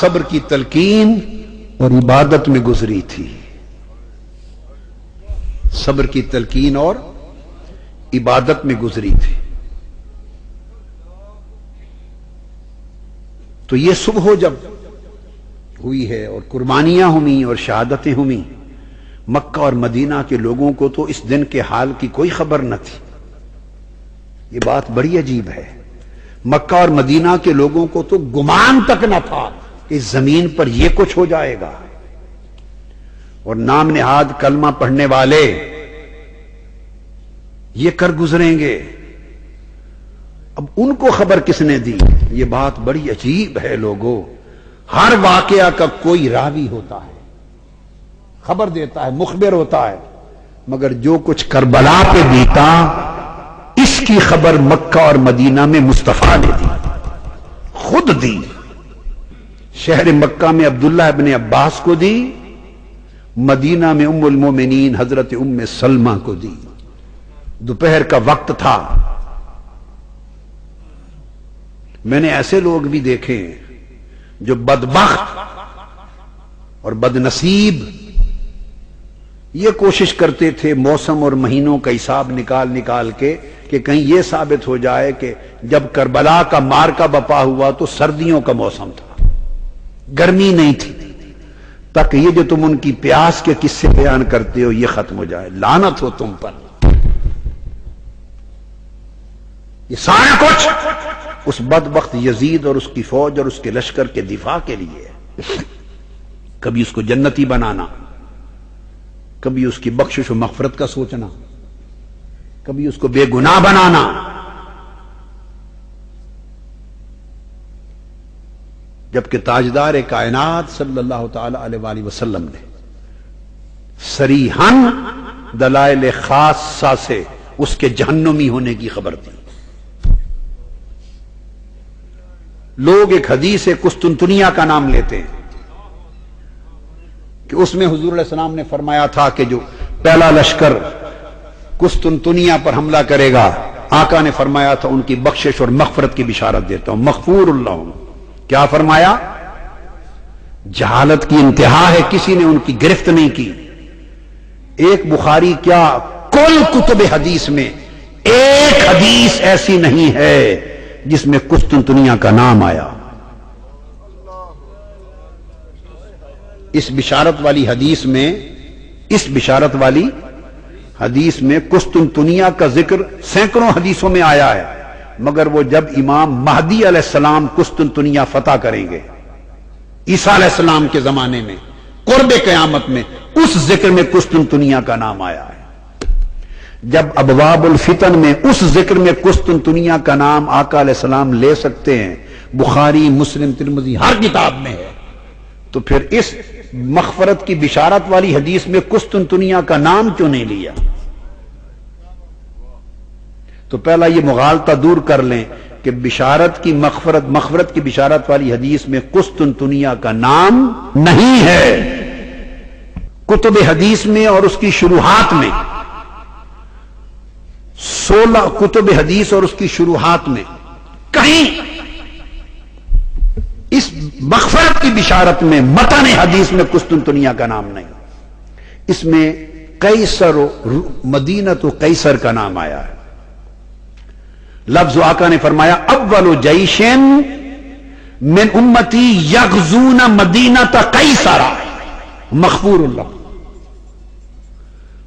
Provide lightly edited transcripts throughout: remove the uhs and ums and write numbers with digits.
صبر کی تلقین اور عبادت میں گزری تھی. صبر کی تلقین اور عبادت میں گزری تھی. تو یہ صبح جب ہوئی ہے اور قربانیاں ہوئیں اور شہادتیں ہوئیں، مکہ اور مدینہ کے لوگوں کو تو اس دن کے حال کی کوئی خبر نہ تھی. یہ بات بڑی عجیب ہے. مکہ اور مدینہ کے لوگوں کو تو گمان تک نہ تھا کہ اس زمین پر یہ کچھ ہو جائے گا، اور نام نہاد کلمہ پڑھنے والے یہ کر گزریں گے. اب ان کو خبر کس نے دی؟ یہ بات بڑی عجیب ہے لوگوں. ہر واقعہ کا کوئی راوی ہوتا ہے، خبر دیتا ہے، مخبر ہوتا ہے، مگر جو کچھ کربلا پہ بیتا اس کی خبر مکہ اور مدینہ میں مصطفیٰ نے دی، خود دی. شہر مکہ میں عبداللہ ابن عباس کو دی، مدینہ میں ام المومنین حضرت ام سلمہ کو دی. دوپہر کا وقت تھا. میں نے ایسے لوگ بھی دیکھے ہیں جو بدبخت اور بدنصیب یہ کوشش کرتے تھے موسم اور مہینوں کا حساب نکال کے کہ کہیں یہ ثابت ہو جائے کہ جب کربلا کا معرکہ بپا ہوا تو سردیوں کا موسم تھا، گرمی نہیں تھی، تاکہ یہ جو تم ان کی پیاس کے قصے بیان کرتے ہو یہ ختم ہو جائے. لعنت ہو تم پر. یہ سارا کچھ اس بدبخت یزید اور اس کی فوج اور اس کے لشکر کے دفاع کے لیے ہے. کبھی اس کو جنتی بنانا، کبھی اس کی بخشش و مغفرت کا سوچنا، کبھی اس کو بے گناہ بنانا. جبکہ تاجدار کائنات صلی اللہ تعالی علیہ وآلہ وسلم نے صریحاً دلائل خاصہ سے اس کے جہنمی ہونے کی خبر دی. لوگ ایک حدیث قسطنطنیہ کا نام لیتے ہیں کہ اس میں حضور علیہ السلام نے فرمایا تھا کہ جو پہلا لشکر قسطنطنیہ پر حملہ کرے گا، آقا نے فرمایا تھا ان کی بخشش اور مغفرت کی بشارت دیتا ہوں، مغفور اللہ. کیا فرمایا؟ جہالت کی انتہا ہے، کسی نے ان کی گرفت نہیں کی. ایک بخاری کیا کل کتب حدیث میں ایک حدیث ایسی نہیں ہے جس میں قسطنطنیہ کا نام آیا. اس بشارت والی حدیث میں قسطنطنیہ کا ذکر سینکڑوں حدیثوں میں آیا ہے، مگر وہ جب امام مہدی علیہ السلام قسطنطنیہ فتح کریں گے عیسیٰ علیہ السلام کے زمانے میں قرب قیامت میں، اس ذکر میں قسطنطنیہ کا نام آیا ہے. جب ابواب الفتن میں اس ذکر میں قسطنطنیہ کا نام آقا علیہ السلام لے سکتے ہیں، بخاری مسلم ترمذی ہر کتاب میں ہے، تو پھر اس مغفرت کی بشارت والی حدیث میں قسطنطنیہ کا نام کیوں نہیں لیا؟ تو پہلا یہ مغالطہ دور کر لیں کہ مغفرت کی بشارت والی حدیث میں قسطنطنیہ کا نام نہیں ہے. کتب حدیث میں اور اس کی شروحات میں 16 کتب حدیث اور اس کی شروحات میں کہیں اس مغفرت کی بشارت میں متن حدیث میں قسطنطنیہ کا نام نہیں. اس میں قیصر مدینہ قیصر کا نام آیا ہے. لفظ آقا نے فرمایا اول جیش من امتی یغزون مدینہ قیصر مغفور اللہ.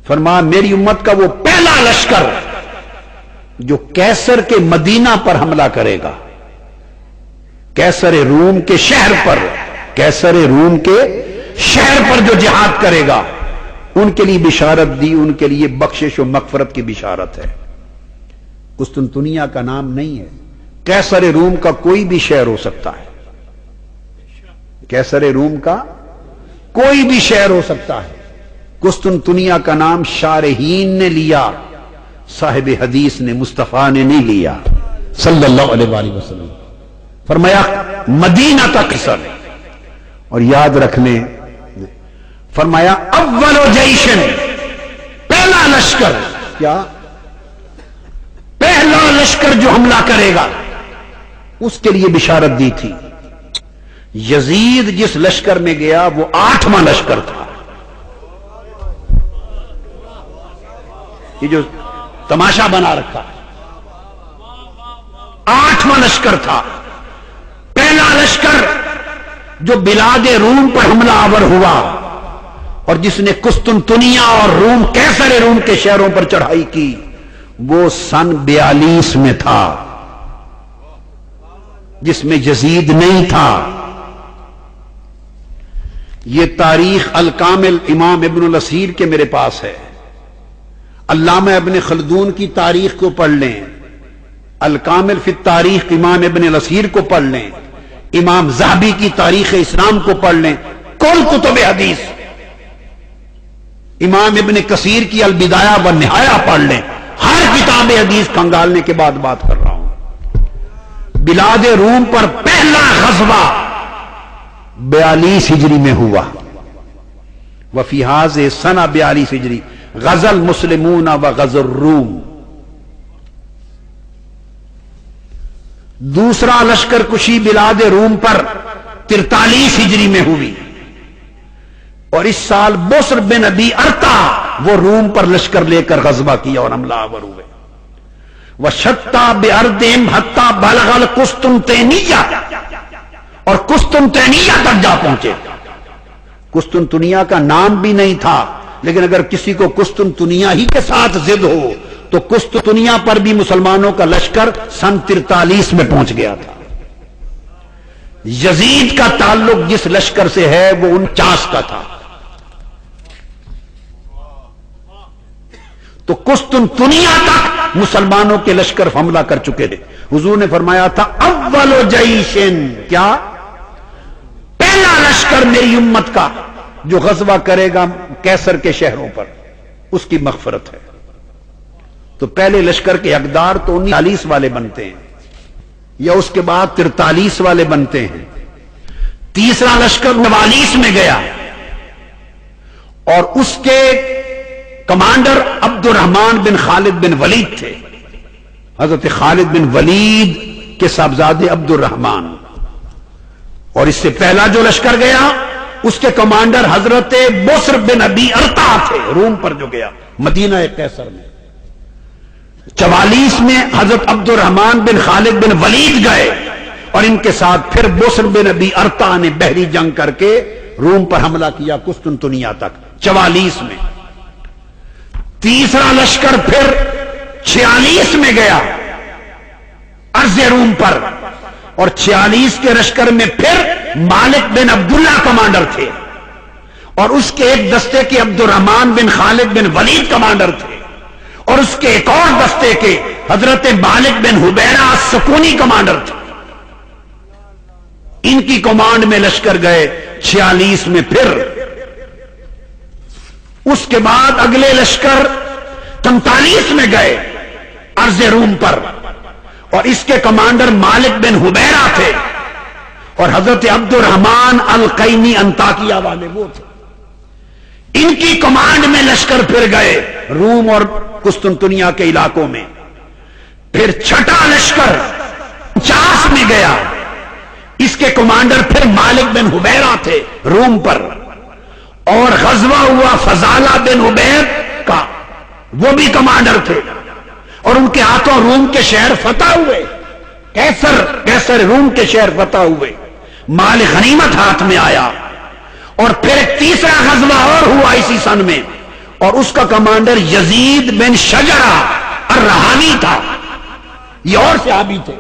فرمایا میری امت کا وہ پہلا لشکر جو کیسر کے مدینہ پر حملہ کرے گا، کیسر روم کے شہر پر جو جہاد کرے گا، ان کے لیے بشارت دی، ان کے لیے بخشش و مغفرت کی بشارت ہے. قسطنطنیہ کا نام نہیں ہے. کیسر روم کا کوئی بھی شہر ہو سکتا ہے، کیسر روم کا کوئی بھی شہر ہو سکتا ہے. قسطنطنیہ کا نام شارحین نے لیا، صاحب حدیث نے مصطفیٰ نے نہیں لیا صلی اللہ علیہ وآلہ وسلم. فرمایا مدینہ قیصر. اور یاد رکھ لیں فرمایا اول جیشن، پہلا لشکر، کیا پہلا لشکر جو حملہ کرے گا اس کے لیے بشارت دی تھی. یزید جس لشکر میں گیا وہ 8واں لشکر تھا. یہ جو تماشا بنا رکھا 8واں لشکر تھا. پہلا لشکر جو بلاد روم پر حملہ آور ہوا اور جس نے قسطنطنیہ اور روم کیسر روم کے شہروں پر چڑھائی کی وہ سن 42 میں تھا، جس میں یزید نہیں تھا. یہ تاریخ الکامل امام ابن الاثیر کے میرے پاس ہے. علامہ ابن خلدون کی تاریخ کو پڑھ لیں، الکامل فی التاریخ امام ابن الاثیر کو پڑھ لیں، امام ذہبی کی تاریخ اسلام کو پڑھ لیں، کل کتب حدیث، امام ابن کثیر کی البدایہ والنہایہ پڑھ لیں. ہر کتاب حدیث کھنگالنے کے بعد بات کر رہا ہوں. بلاد روم پر پہلا غزوہ 42 ہجری میں ہوا. وفی هذه سنہ 42 ہجری غزا المسلمون وغزا الروم. دوسرا لشکر کشی بلاد روم پر 43 ہجری میں ہوئی اور اس سال بسر بن ابی ارتا وہ روم پر لشکر لے کر غزوہ کیا اور حملہ آور ہوئے. وشتا بأردہم حتی بلغ القسطنطینیہ اور قسطنطینیہ تک جا پہنچے. قسطنطنیہ کا نام بھی نہیں تھا، لیکن اگر کسی کو قسطنطنیہ ہی کے ساتھ ضد ہو تو قسطنطنیہ پر بھی مسلمانوں کا لشکر سن 43 میں پہنچ گیا تھا. یزید کا تعلق جس لشکر سے ہے وہ 49 کا تھا. تو قسطنطنیہ تک مسلمانوں کے لشکر حملہ کر چکے تھے. حضور نے فرمایا تھا اول جیشن، کیا پہلا لشکر میری امت کا جو غزوہ کرے گا کیسر کے شہروں پر اس کی مغفرت ہے. تو پہلے لشکر کے حقدار تو 39 والے بنتے ہیں یا اس کے بعد 43 والے بنتے ہیں. تیسرا لشکر 49 میں گیا اور اس کے کمانڈر عبد الرحمن بن خالد بن ولید تھے. حضرت خالد بن ولید کے صاحبزادے عبد الرحمن. اور اس سے پہلا جو لشکر گیا اس کے کمانڈر حضرت بسر بن ابی ارتا تھے، روم پر جو گیا مدینہ قیصر میں. 44 میں حضرت عبد الرحمن بن خالد بن ولید گئے اور ان کے ساتھ پھر بسر بن ابی ارتا نے بحری جنگ کر کے روم پر حملہ کیا قسطنطنیہ تک 44 میں. تیسرا لشکر پھر 46 میں گیا ارض روم پر اور 46 کے لشکر میں پھر مالک بن عبداللہ کمانڈر تھے اور اس کے ایک دستے کے عبد الرحمن بن خالد بن ولید کمانڈر تھے اور اس کے ایک اور دستے کے حضرت مالک بن حبیرہ السکونی کمانڈر تھے. ان کی کمانڈ میں لشکر گئے 46 میں. پھر اس کے بعد اگلے لشکر 43 میں گئے ارض روم پر اور اس کے کمانڈر مالک بن حبیرہ تھے اور حضرت عبد الرحمن القینی انطاکیہ والے وہ تھے. ان کی کمانڈ میں لشکر پھر گئے روم اور قسطنطنیہ کے علاقوں میں. پھر چھٹا لشکر 50 میں گیا، اس کے کمانڈر پھر مالک بن حبیرہ تھے روم پر اور غزوہ ہوا فضالہ بن عبید کا، وہ بھی کمانڈر تھے اور ان کے ہاتھوں روم کے شہر فتح ہوئے. کیسر روم کے شہر فتح ہوئے، مال غنیمت ہاتھ میں آیا. اور پھر ایک تیسرا غزوہ اور ہوا اسی سن میں اور اس کا کمانڈر یزید بن شجرہ الرہاوی تھا. یہ اور صحابی تھے،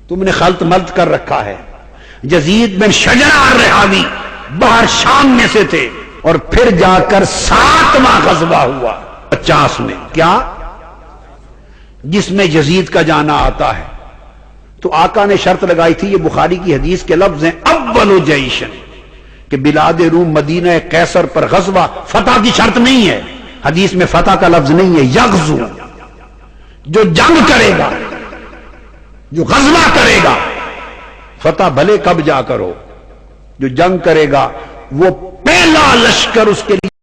تم نے خلط ملط کر رکھا ہے. یزید بن شجرہ الرہاوی باہر شام میں سے تھے اور پھر جا کر 7واں غزوہ ہوا 50 میں، کیا جس میں یزید کا جانا آتا ہے. تو آقا نے شرط لگائی تھی، یہ بخاری کی حدیث کے لفظ ہیں اول جیشن، کہ بلاد روم مدینہ قیصر پر غزوہ فتح کی شرط نہیں ہے. حدیث میں فتح کا لفظ نہیں ہے، یغزو، جو جنگ کرے گا جو غزوہ کرے گا، فتح بھلے کب جا کرو، جو جنگ کرے گا وہ پہلا لشکر اس کے لیے